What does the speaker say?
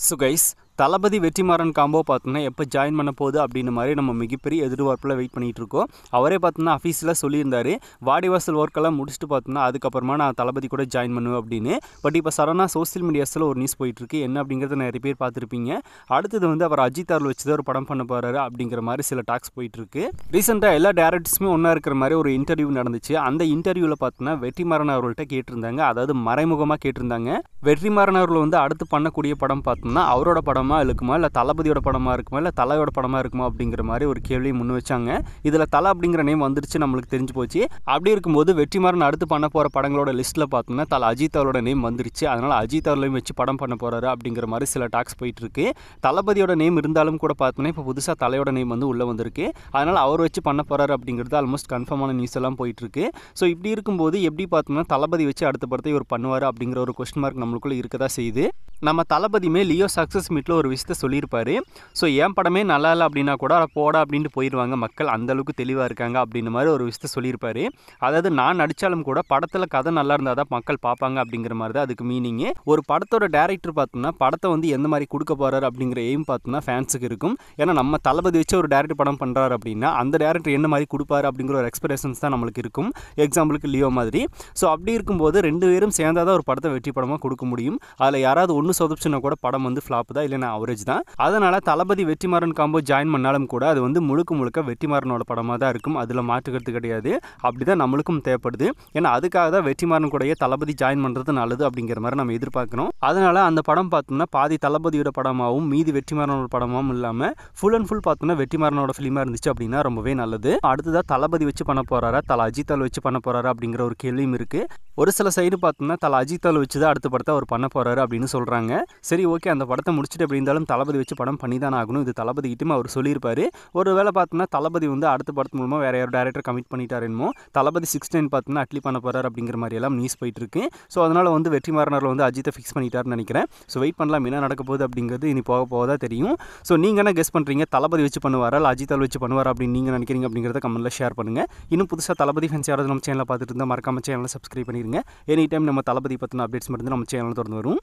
So guys, தளபதி Vetrimaaran combo பார்த்தோன்னா எப்போ join பண்ண போகுது அப்படின்னு மாதிரி நம்ம மிகப்பெரிய எதிர்பார்ப்பில் வெயிட் பண்ணிகிட்டு இருக்கோம். அவரே பார்த்தோன்னா அஃபீஸில் சொல்லியிருந்தார், வாடிவாசல் ஒர்க்கெல்லாம் முடிச்சுட்டு பார்த்தோன்னா அதுக்கப்புறமா நான் தளபதி கூட ஜாயின் பண்ணுவேன் அப்படின்னு. பட் இப்போ சடனாக சோசியல் மீடியாஸில் ஒரு நியூஸ் போயிட்டுருக்கு. என்ன அப்படிங்கிறத நிறைய பேர் பார்த்துருப்பீங்க. அடுத்தது வந்து அவர் அஜித் அவர்கள் வச்சு தான் ஒரு படம் பண்ண போகிறாரு அப்படிங்கிற மாதிரி சில டாக்ஸ் போயிட்டுருக்கு. ரீசெண்டாக எல்லா டேரக்டர்ஸுமே ஒன்றா இருக்கிற மாதிரி ஒரு இன்டர்வியூ நடந்துச்சு. அந்த இன்டர்வியூவில் பார்த்தோன்னா வெற்றிமாறன் அவர்கள்ட்ட கேட்டிருந்தாங்க, அதாவது மறைமுகமாக கேட்டிருந்தாங்க, வெற்றிமாறன் அவர்கள் வந்து அடுத்து பண்ணக்கூடிய படம் பார்த்தோம்னா அவரோட படமாக இருக்குமா, இல்லை தளபதியோட படமாக இருக்குமா, இல்லை தலையோட படமாக இருக்குமா அப்படிங்கிற மாதிரி ஒரு கேள்வியை முன் வச்சாங்க. இதில் தலை அப்படிங்கிற நேம் வந்துருச்சு, நம்மளுக்கு தெரிஞ்சு போச்சு. அப்படி இருக்கும்போது வெற்றிமாறன் அடுத்து பண்ண போகிற படங்களோட லிஸ்ட்டில் பார்த்தோம்னா தலை அஜித் அவரோட நேம் வந்துருச்சு. அதனால் அஜித் அவர்களையும் வச்சு படம் பண்ண போகிறாரு அப்படிங்கிற மாதிரி சில டாக்ஸ் போயிட்டுருக்கு. தளபதியோட நேம் இருந்தாலும் கூட பார்த்தோன்னா இப்போ புதுசாக தலையோட நேம் வந்து உள்ளே வந்திருக்கு. அதனால் அவர் வச்சு பண்ண போகிறாரு அப்படிங்கிறது ஆல்மோஸ்ட் கன்ஃபார்மான நியூஸ் எல்லாம் போயிட்டுருக்கு. ஸோ இப்படி இருக்கும்போது எப்படி பார்த்தோம்னா தளபதி வச்சு அடுத்த படத்தை இவர் பண்ணுவார் அப்படிங்கிற ஒரு கொஸ்டின் மார்க் நம்மளுக்குள்ளே இருக்க தான் செய்யுது. நம்ம தளபதியுமே லியோ சக்ஸஸ் மீட்டில் ஒரு விஷயத்தை சொல்லியிருப்பார். ஸோ என் படமே நல்லா இல்லை அப்படின்னா கூட போடா அப்படின்ட்டு போயிடுவாங்க மக்கள், அந்தளவுக்கு தெளிவாக இருக்காங்க அப்படின்ற மாதிரி ஒரு விஷயத்தை சொல்லியிருப்பார். அதாவது நான் நடித்தாலும் கூட படத்தில் கதை நல்லா இருந்தால் தான் மக்கள் பார்ப்பாங்க அப்படிங்கிற மாதிரி தான் அதுக்கு மீனிங்கு. ஒரு படத்தோட டேரக்டர் பார்த்தோம்னா படத்தை வந்து எந்த மாதிரி கொடுக்க போகிறாரு அப்படிங்கிற எய்ம் பார்த்தோம்னா ஃபேன்ஸுக்கு இருக்கும். ஏன்னா நம்ம தளபதி வச்சு ஒரு டேரக்டர் படம் பண்ணுறாரு அப்படின்னா அந்த டேரக்டர் என்ன மாதிரி கொடுப்பாரு அப்படிங்கிற ஒரு எக்ஸ்பெக்டேஷன்ஸ் தான் நம்மளுக்கு இருக்கும். எக்ஸாம்பிளுக்கு லியோ மாதிரி. ஸோ அப்படி இருக்கும்போது ரெண்டு பேரும் சேர்ந்தால் தான் ஒரு படத்தை வெற்றி படமாக கொடுக்க முடியும். அதில் யாராவது ஒன்று சொதப்புச்சுன்னா கூட படம் வந்து ஃப்ளாப் தான், இல்லைன்னா அவரேஜ் தான். அதனால் தளபதி வெற்றிமாறன் காம்போ ஜாயின் பண்ணாலும் கூட அது வந்து முழுக்க வெற்றிமாறனோட படமாக தான் இருக்கும். அதில் மாற்றுக்கிறது கிடையாது. அப்படி தான் நம்மளுக்கும் தேவைப்படுது. ஏன்னா அதுக்காக தான் வெற்றிமாறன் கூடயே தளபதி ஜாயின் பண்ணுறது நல்லது அப்படிங்கிற மாதிரி நம்ம எதிர்பார்க்கணும். அதனால் அந்த படம் பார்த்தோம்னா பாதி தளபதியோட படமாகவும் மீதி வெற்றிமாறனோட படமாகவும் இல்லாமல் ஃபுல் அண்ட் ஃபுல் பார்த்தோம்னா வெற்றிமாறனோட ஃபிலிமாக இருந்துச்சு அப்படின்னா ரொம்பவே நல்லது. அடுத்ததாக தளபதி வச்சு பண்ண போகிறாரா, தலை அஜித் வச்சு பண்ண போகிறாரா அப்படிங்கிற ஒரு கேள்வியும் இருக்குது. ஒரு சில சைடு பார்த்தோம்னா தலை அஜித் வச்சு தான் அடுத்த படத்தை அவர் பண்ண போகிறாரு அப்படின்னு சொல்கிறாங்க. சரி, ஓகே, அந்த படத்தை முடிச்சுட்டு எப்படி இருந்தாலும் தளபதி வச்சு படம் பண்ணி தானே ஆகணும். இது தளபதி கிட்டே அவர் சொல்லியிருப்பாரு. ஒரு வேளை பார்த்தோம்னா தளபதி வந்து அடுத்த படத்து மூலமாக வேற யாரும் டேரக்டர் கமிட் பண்ணிட்டார் என்னமோ, தளபதி 16 பார்த்தோம்னா அட்லி பண்ண போகிறார் அப்படிங்கிற மாதிரி எல்லாம் நியூஸ் போயிட்டு இருக்கு. ஸோ அதனால் வந்து வெற்றிமாறனர் வந்து அஜித்தை ஃபிக்ஸ் பண்ணிட்டாருன்னு நினைக்கிறேன். ஸோ வெயிட் பண்ணலாம், என்ன நடக்க போகுது அப்படிங்கிறது இனி போக தான் தெரியும். ஸோ நீங்கள் என்ன கெஸ் பண்ணுறீங்க, தளபதி வச்சு பண்ணுவாரா இல்லை அஜித் வச்சு பண்ணுவாரா அப்படின்னு நீங்கள் நினைக்கிறீங்க அப்படிங்கிறத கமெண்ட்டில் ஷேர் பண்ணுங்கள். இன்னும் புதுசாக தளபதி ஃபேன்ஸ் யாராவது நம்ம சேனலை பார்த்துட்டு இருந்தால் மறக்காம சேனலை சப்ஸ்கிரைப் பண்ணிடுங்க. எனி டைம் நம்ம தளபதி பற்றின அப்டேட்ஸ் மட்டும் நம்ம சேனலில் தொடர்ந்து வரும்.